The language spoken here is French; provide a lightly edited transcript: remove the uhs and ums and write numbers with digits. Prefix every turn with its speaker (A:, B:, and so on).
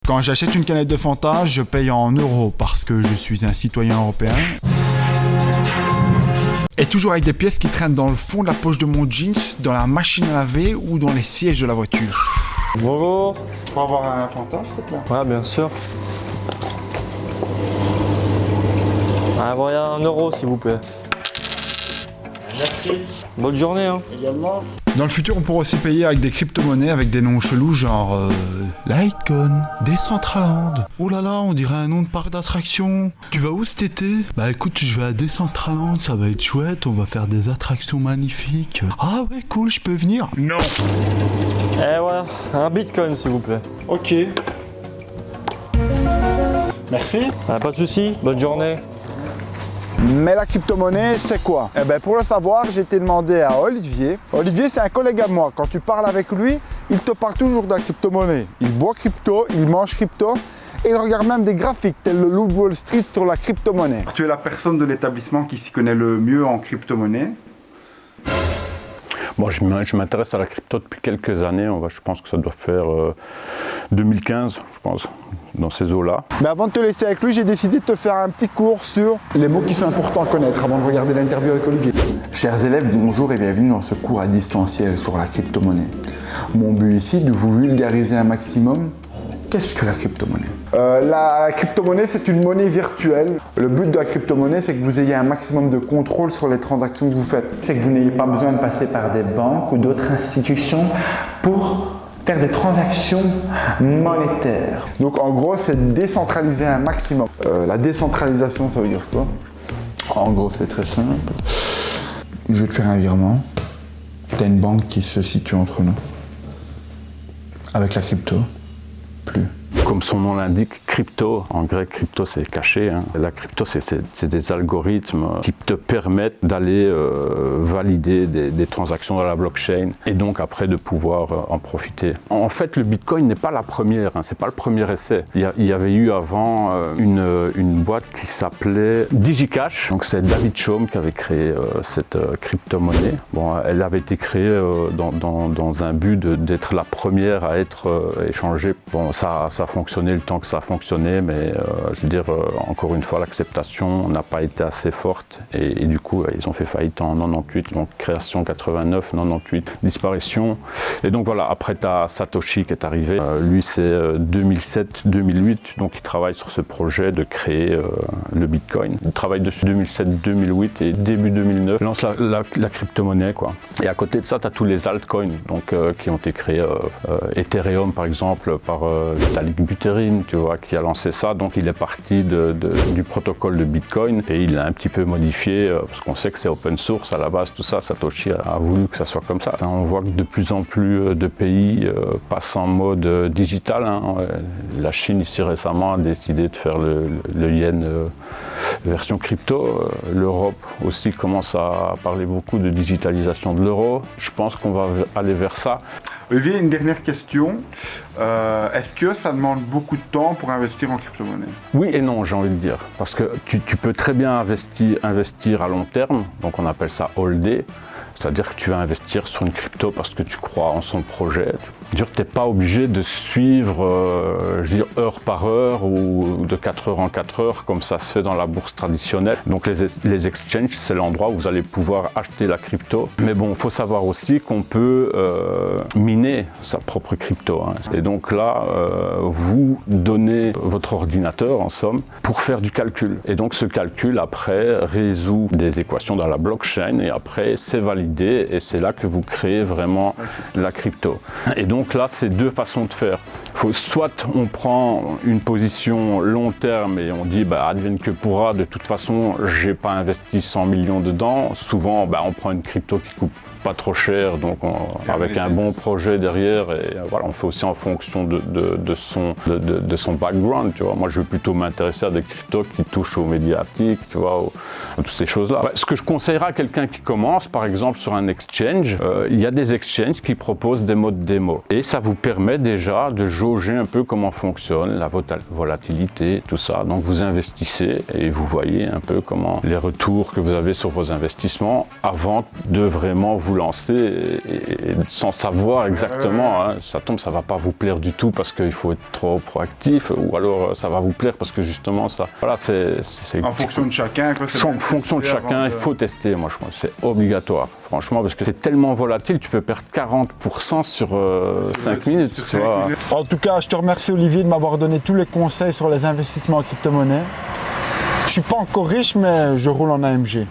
A: Quand j'achète une canette de Fanta, je paye en euros parce que je suis un citoyen européen. Et toujours avec des pièces qui traînent dans le fond de la poche de mon jeans, dans la machine à laver ou dans les sièges de la voiture.
B: Bonjour.
A: Je peux avoir un Fanta, s'il te plaît?
B: Ouais, bien sûr. Envoyez 1 euro, s'il vous plaît. Merci. Bonne journée, hein.
A: Également. Dans le futur, on pourra aussi payer avec des crypto-monnaies avec des noms chelous genre Litecoin, Decentraland. Oh là là, on dirait un nom de parc d'attractions. Tu vas où cet été? Bah écoute, je vais à Decentraland, ça va être chouette, on va faire des attractions magnifiques. Ah ouais, cool, je peux venir? Non.
B: Eh voilà, un bitcoin, s'il vous plaît.
A: Ok. Merci.
B: Ah, pas de soucis, bonne journée.
A: Mais la crypto-monnaie, c'est quoi? Eh ben pour le savoir, j'ai été demandé à Olivier. Olivier, c'est un collègue à moi. Quand tu parles avec lui, il te parle toujours de la crypto-monnaie. Il boit crypto, il mange crypto et il regarde même des graphiques tels le Loup de Wall Street sur la crypto-monnaie. Tu es la personne de l'établissement qui s'y connaît le mieux en crypto-monnaie.
C: Bon, je m'intéresse à la crypto depuis quelques années. Je pense que ça doit faire 2015, je pense, dans ces eaux-là.
A: Mais avant de te laisser avec lui, j'ai décidé de te faire un petit cours sur les mots qui sont importants à connaître avant de regarder l'interview avec Olivier.
D: Chers élèves, bonjour et bienvenue dans ce cours à distanciel sur la crypto-monnaie. Mon but ici est de vous vulgariser un maximum. Qu'est-ce que la crypto-monnaie? La crypto-monnaie, c'est une monnaie virtuelle. Le but de la crypto-monnaie, c'est que vous ayez un maximum de contrôle sur les transactions que vous faites. C'est que vous n'ayez pas besoin de passer par des banques ou d'autres institutions pour faire des transactions monétaires. Donc en gros, c'est décentraliser un maximum. La décentralisation, ça veut dire quoi? En gros, c'est très simple. Je vais te faire un virement. Tu as une banque qui se situe entre nous. Avec la crypto, plus.
C: Comme son nom l'indique, crypto, en grec crypto c'est caché, hein. La crypto c'est des algorithmes qui te permettent d'aller valider des transactions dans la blockchain et donc après de pouvoir en profiter. En fait le Bitcoin n'est pas la première, hein, c'est pas le premier essai. Il y avait eu avant une boîte qui s'appelait DigiCash, donc c'est David Chaum qui avait créé cette crypto-monnaie. Bon, elle avait été créée dans un but d'être la première à être échangée. Bon, ça a fonctionné le temps que ça a fonctionné, mais je veux dire, encore une fois, l'acceptation n'a pas été assez forte et du coup, ils ont fait faillite en 98, donc création 89, 98, disparition. Et donc voilà, après tu as Satoshi qui est arrivé, lui c'est 2007-2008, donc il travaille sur ce projet de créer le Bitcoin. Il travaille dessus 2007-2008 et début 2009, il lance la crypto-monnaie, quoi. Et à côté de ça, tu as tous les altcoins donc, qui ont été créés, Ethereum par exemple, par Vitalik Buterin, tu vois, qui a lancé ça, donc il est parti du protocole de Bitcoin et il l'a un petit peu modifié parce qu'on sait que c'est open source à la base, tout ça. Satoshi a voulu que ça soit comme ça. On voit que de plus en plus de pays passent en mode digital, hein. La Chine ici récemment a décidé de faire le yen version crypto. L'Europe aussi commence à parler beaucoup de digitalisation de l'euro. Je pense qu'on va aller vers ça.
A: Olivier, une dernière question. Est-ce que ça demande beaucoup de temps pour investir en crypto-monnaie?
C: Oui et non, j'ai envie de dire. Parce que tu peux très bien investir à long terme, donc on appelle ça holder. C'est-à-dire que tu vas investir sur une crypto parce que tu crois en son projet. Tu n'es pas obligé de suivre heure par heure ou de 4 heures en 4 heures comme ça se fait dans la bourse traditionnelle. Donc les exchanges, c'est l'endroit où vous allez pouvoir acheter la crypto. Mais bon, il faut savoir aussi qu'on peut miner sa propre crypto, hein. Et donc là, vous donnez votre ordinateur en somme pour faire du calcul. Et donc ce calcul après résout des équations dans la blockchain et après c'est validé et c'est là que vous créez vraiment la crypto. Et donc là, c'est deux façons de faire. Soit on prend une position long terme et on dit advienne que pourra, de toute façon, j'ai pas investi 100 millions dedans. Souvent, on prend une crypto qui coûte pas trop cher, donc avec un bon projet derrière, et voilà, on fait aussi en fonction de son background, tu vois. Moi, je vais plutôt m'intéresser à des cryptos qui touchent aux médiatiques, tu vois, à toutes ces choses-là. Ce que je conseillerais à quelqu'un qui commence, par exemple, sur un exchange, il y a des exchanges qui proposent des modes démo, et ça vous permet déjà de jauger un peu comment fonctionne la volatilité, tout ça. Donc, vous investissez et vous voyez un peu comment les retours que vous avez sur vos investissements avant de vraiment vous vous lancer et sans savoir exactement, hein, ça tombe, ça va pas vous plaire du tout parce qu'il faut être trop proactif, ou alors ça va vous plaire parce que justement ça, voilà, c'est
A: En fonction de chacun. Quoi,
C: en fonction de chacun, il faut tester, moi je pense, c'est obligatoire, franchement, parce que c'est tellement volatile, tu peux perdre 40% sur 5 minutes, tu vois.
A: En tout cas, je te remercie Olivier de m'avoir donné tous les conseils sur les investissements en crypto-monnaie. Je suis pas encore riche, mais je roule en AMG.